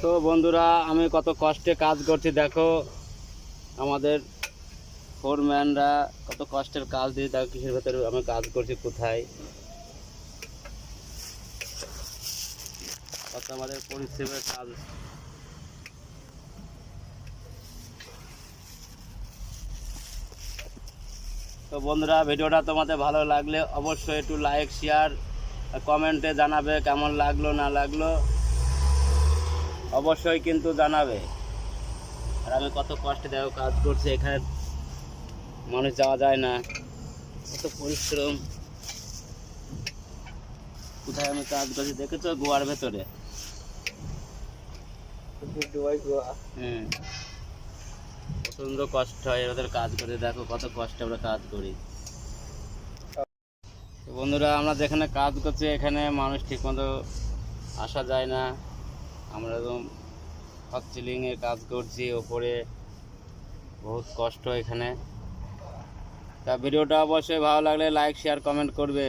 তো বন্ধুরা, আমি কত কষ্টে কাজ করছি দেখো। আমাদের ফোরম্যানরা কত কষ্টের কাজ দিয়ে দেখো কিসের ভেতরে আমি কাজ করছি, কোথায় কত আমাদের পরিশ্রমের কাজ। তো বন্ধুরা, ভিডিওটা তোমাদের ভালো লাগলে অবশ্যই একটু লাইক শেয়ার কমেন্টে জানাবে কেমন লাগলো না লাগলো, অবশ্যই কিন্তু জানাবে। আর আমি কত কষ্টে দেখো কাজ করছি, এখানে মানুষ যাওয়া যায় না, কত পরিশ্রম। কোথায় আমি কাজ করছি দেখেছো? গোয়ার ভেতরে। প্রচন্ড কষ্ট হয় এদের কাজ করে, দেখো কত কষ্টে আমরা কাজ করি। তো বন্ধুরা, আমরা যেখানে কাজ করছি এখানে মানুষ ঠিকমতো আসা যায় না। আমরা একদম হক সিলিংয়ের কাজ করছি, ওপরে বহুত কষ্ট এখানে। তা ভিডিওটা অবশ্যই ভালো লাগলে লাইক শেয়ার কমেন্ট করবে।